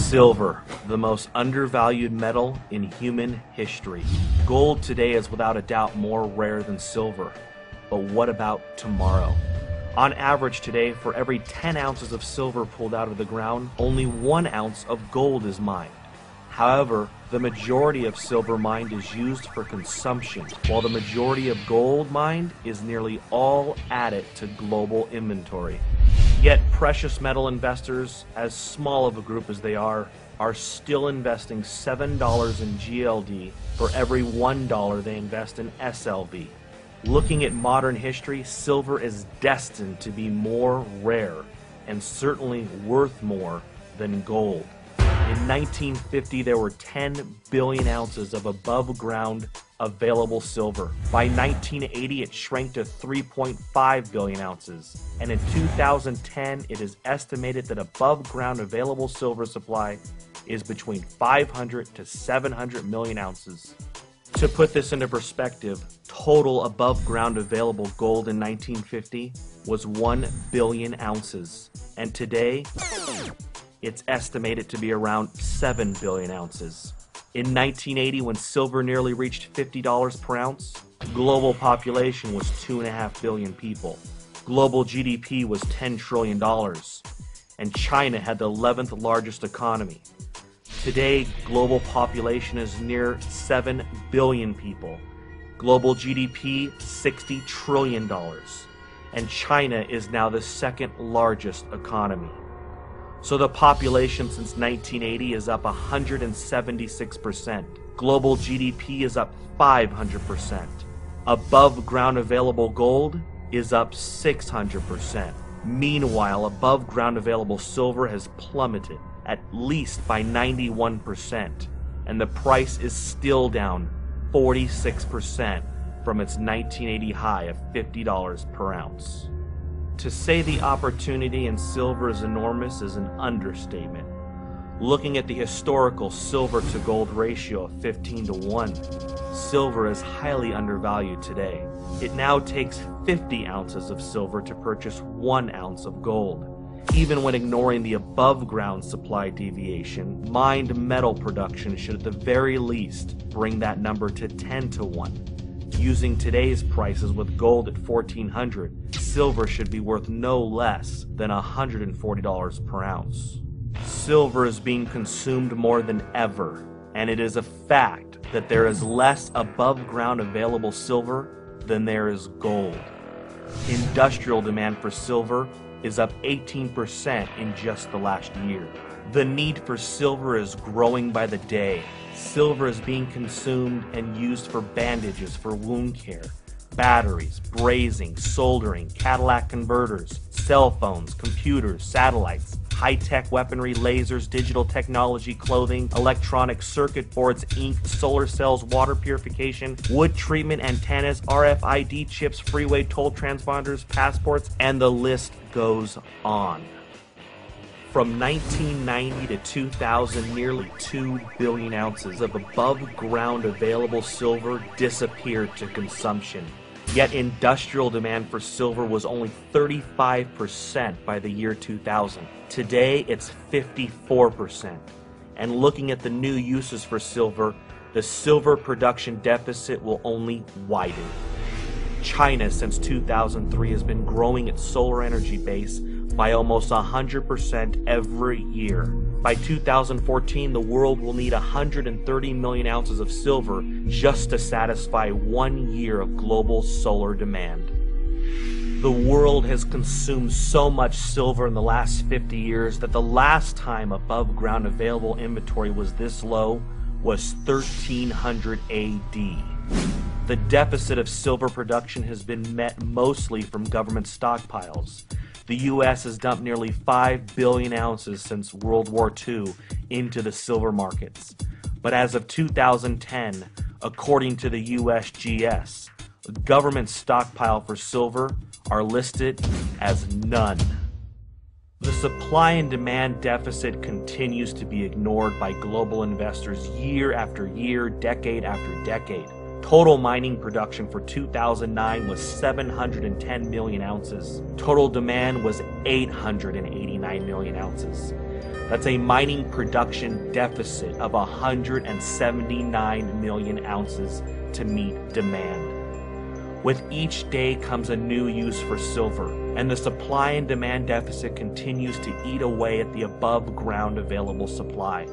Silver, the most undervalued metal in human history. Gold today is without a doubt more rare than silver. But what about tomorrow? On average today, for every 10 ounces of silver pulled out of the ground, only 1 ounce of gold is mined. However, the majority of silver mined is used for consumption, while the majority of gold mined is nearly all added to global inventory. Yet precious metal investors, as small of a group as they are still investing $7 in GLD for every $1 they invest in SLV. Looking at modern history, silver is destined to be more rare and certainly worth more than gold. In 1950, there were 10 billion ounces of above-ground available silver. By 1980, it shrank to 3.5 billion ounces. And in 2010, it is estimated that above-ground available silver supply is between 500 to 700 million ounces. To put this into perspective, total above-ground available gold in 1950 was 1 billion ounces. And today, it's estimated to be around 7 billion ounces. In 1980, when silver nearly reached $50 per ounce, global population was 2.5 billion people. Global GDP was $10 trillion, and China had the 11th largest economy. Today, global population is near 7 billion people. Global GDP, $60 trillion, and China is now the second largest economy. So the population since 1980 is up 176%. Global GDP is up 500%. Above ground available gold is up 600%. Meanwhile, above ground available silver has plummeted at least by 91%, and the price is still down 46% from its 1980 high of $50 per ounce. To say the opportunity in silver is enormous is an understatement. Looking at the historical silver to gold ratio of 15 to 1, silver is highly undervalued today. It now takes 50 ounces of silver to purchase 1 ounce of gold. Even when ignoring the above ground supply deviation, mined metal production should at the very least bring that number to 10 to 1. Using today's prices with gold at $1,400, silver should be worth no less than $140 per ounce. Silver is being consumed more than ever, and it is a fact that there is less above ground available silver than there is gold. Industrial demand for silver is up 18% in just the last year. The need for silver is growing by the day. Silver is being consumed and used for bandages for wound care, batteries, brazing, soldering, catalytic converters, cell phones, computers, satellites, high-tech weaponry, lasers, digital technology, clothing, electronic circuit boards, ink, solar cells, water purification, wood treatment, antennas, RFID chips, freeway toll transponders, passports, and the list goes on. From 1990 to 2000, nearly 2 billion ounces of above-ground available silver disappeared to consumption. Yet industrial demand for silver was only 35% by the year 2000. Today, it's 54%. And looking at the new uses for silver, the silver production deficit will only widen. China, since 2003, has been growing its solar energy base by almost 100% every year. By 2014, the world will need 130 million ounces of silver just to satisfy 1 year of global solar demand. The world has consumed so much silver in the last 50 years that the last time above ground available inventory was this low was 1300 AD. The deficit of silver production has been met mostly from government stockpiles. The U.S. has dumped nearly 5 billion ounces since World War II into the silver markets. But as of 2010, according to the USGS, government stockpile for silver are listed as none. The supply and demand deficit continues to be ignored by global investors year after year, decade after decade. Total mining production for 2009 was 710 million ounces. Total demand was 889 million ounces. That's a mining production deficit of 179 million ounces to meet demand. With each day comes a new use for silver, and the supply and demand deficit continues to eat away at the above ground available supply.